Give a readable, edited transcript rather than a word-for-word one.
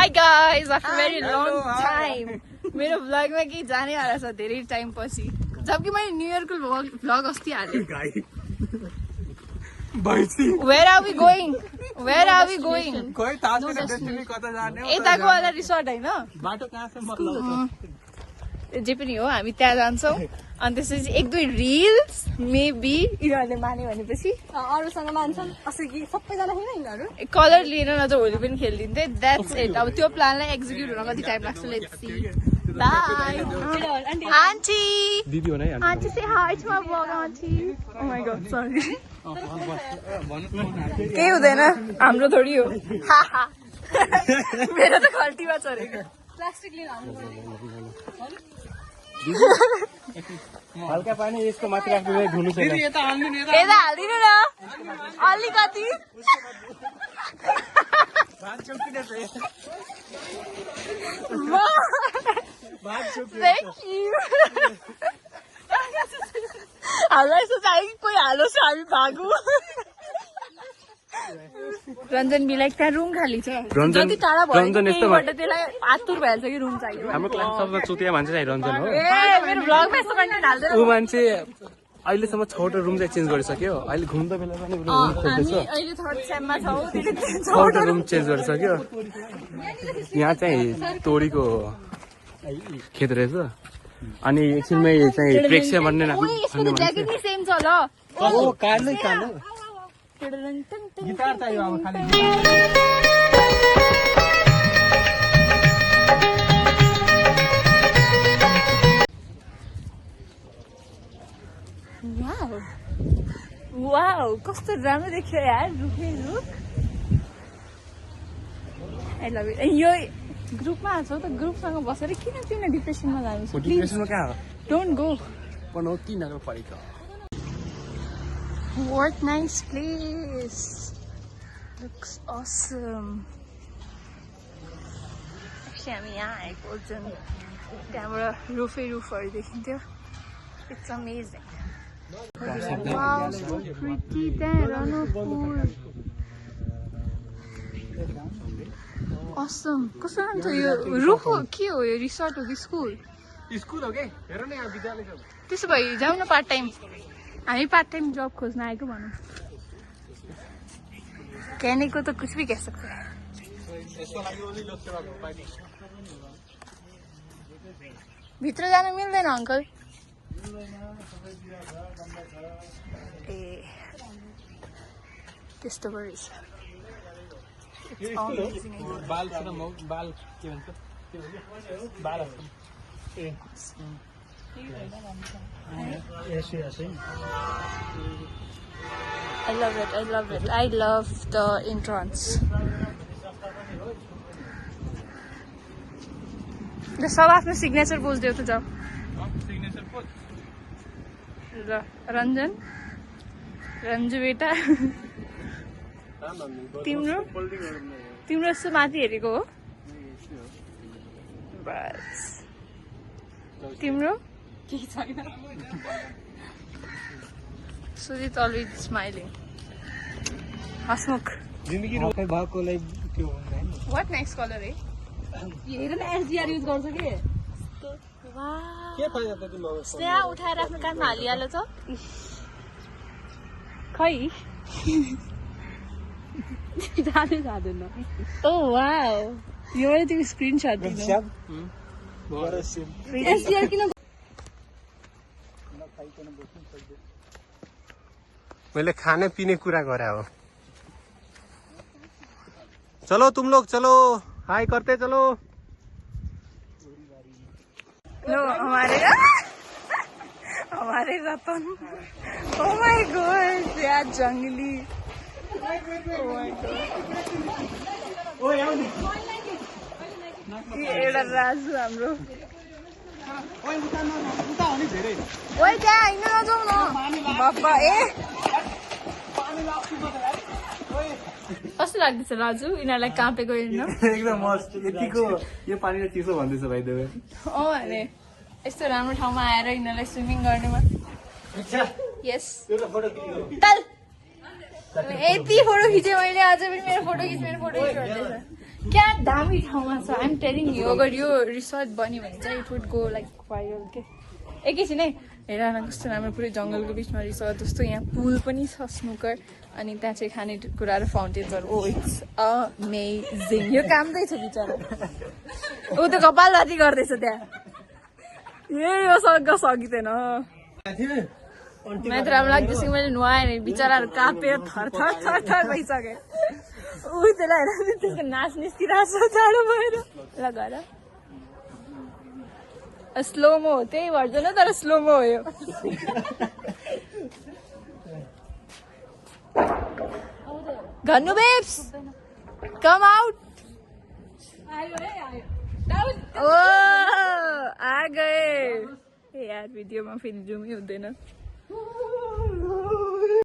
Hi guys, after very long time. मेरो vlog में के जाने वाला छ धेरै टाइम पछि. जबकि मैले न्यू इयर को vlog अस्ति हाले. Where are we going? Where are we going? कोही थाहा छैन डेस्टिनी कता जाने हो. यताको वाला रिसोर्ट हैन? बाटो कहाँसम्म मतलब जे पनि हो हामी त्यहाँ जान्छौँ. अनि त्यसपछि एक दुई रिल्स मेबी यिनीहरूले माने भनेपछि अरूसँग मान्छन् असै कि सबैजना होइन यिनीहरू कलर लिएर नत्र होली पनि खेलिदिन्थे. That's it. अब त्यो प्लानलाई एक्जिक्युट हुन कति टाइम लाग्छ लेट्स सी. By aunty. दिदी हो न aunty say hi to my blog aunty. Oh my god sorry. केही हुँदैन हाम्रो थोडी हो. मेरो त खल्टीमा चढेको. प्लास्टिक लिएर आउनु हल्का पानी यसको माथि राख्नु धुनु छैन. दिदी यता हाल्नु नि. यता हाल्दिनु न अलिकति. Thank you. हामीलाई यस्तो चाहियो कि कोही हालोस् हामी भागौँ. रञ्जन बिलाइक त्यहाँ रुम खाली छ. जति टाढा भयो त्यहीबाट त्यसलाई आतुर भइहाल्छ कि रुम चाहियो. हाम्रो क्लास सबभन्दा चुतिया मान्छे चाहिँ रञ्जन हो. ए मेरो भ्लगमा यस्तो कन्टेन्ट हाल्दैन. ऊ मान्छे अहिलेसम्म 6वटा रुम चाहिँ चेन्ज गरिसक्यो. अहिले घुम्दा बेला पनि रुम खोज्दैछ. हामी अहिले थर्ड सेममा छौँ. 6वटा रुम चेन्ज गरिसक्यो. यहाँ चाहिँ तोरीको खेत रहेछ. अनि एकछिनमै चाहिँ प्रेक्सिया भन्ने यसको ज्याकेट नि सेम छ ल. ओ कालो कालो गिटार चाहियो अब खाली. वाउ वाउ कस्तो राम्रो देखियो यार. रुखै रुख. I love it. यो ग्रुपमा छौ त ग्रुपसँग बसेर किन डिप्रेसनमा जानु छ. डिप्रेसनमा कहाँ हो. Don't go. पनौती नगरपालिका. What nice place. Looks awesome. हामी यहाँ आएको जुन त्यहाँबाट रुफहरू देखिन्थ्यो. It's amazing. Wow, so pretty. त्यहाँ हेर न फुल. Awesome. कस्तो नाम थियो यो रुख हो के हो यो रिसोर्ट हो कि स्कुल. स्कुल हो के हेर न यहाँ विद्यालय छ. त्यसो भए जाउँ न पार्ट टाइम. हामी पार्ट टाइम जब खोज्न आएको भनौँ. कहने को तो कुछ भी कह सकते हैं. भित्र जान मिल्दैन अङ्कल. ए त्यस्तो पो रहेछ. बाल बाल के भन्छ बाल ए I love it. I love it. I love the entrance. The सब आफ्नो सिग्नेचर पोज देऊ त जाऊ. Signature pose. ल रञ्जन रञ्जु बेटा तिम्रो यस्तो माथि हेरेको हो. बस तिम्रो केही छैन. Sujit always smiling. Hasmukh. जिन्दगी रोकै भएकोलाई त्यो हुँदैन. What nice color eh? हेर न एसडीआर युज गर्छ के. वाह. के फाइदा त तिम्रो. स्नेहा उठाएर आफ्नो कानमा हालिहाल्यो त. खै जाँदैन. Oh wow. यो मैले तिमी स्क्रिनशट दिनु. एसडीआर किन मैले खाने पीने कुरा गरा हो. चलो तुम लोग चलो हाय करते चलो. लो हमारे रतन. Oh my god यार जंगली. Oh my god. एउटा राजु हाम्रो. ओइ त्यहाँ हिँड्न नजाऊ न बाबा. ए कस्तो लाग्दैछ राजु यिनीहरूलाई काँपेको हेर्न. एकदम मस्त. यतिको यो पानी चिसो भन्दैछ भाइ देवे. भने यस्तो राम्रो ठाउँमा आएर यिनीहरूलाई स्विमिङ गर्नेमा. यस यति फोटो खिचेँ मैले. आज पनि मेरो फोटो खिच्दैछ. क्या दामी ठाउँमा छ आइम टेलिङ यु अगर यो रिसोर्ट बन्यो भने चाहिँ it would go like viral के एकैछिन है हेर न कस्तो राम्रो पुरै जङ्गलको बिचमा रिसोर्ट जस्तो यहाँ पुल पनि छ स्नुकर अनि त्यहाँ चाहिँ खानेकुरा र फाउन्टेन्सहरू ओ इट्स अमेजिङ यो कामदै छ बिचरा ऊ त कपाल राति गर्दैछ त्यहाँ यो सकिँदैन मात्र अब लाग्दैछ मैले नुहाएँ नि बिचराहरू कापेर थर थर थर थर भइसके ऊ त्यसलाई हेर त्यसको नाच निस्किरहेको छ जाडो भएर ल गर स्लोमो हो त्यही भर्जन हो तर स्लोमो हो यो घन्नु बेब्स कम आउट ओ आ गए यार भिडियोमा फेरि जुमै हुँदैन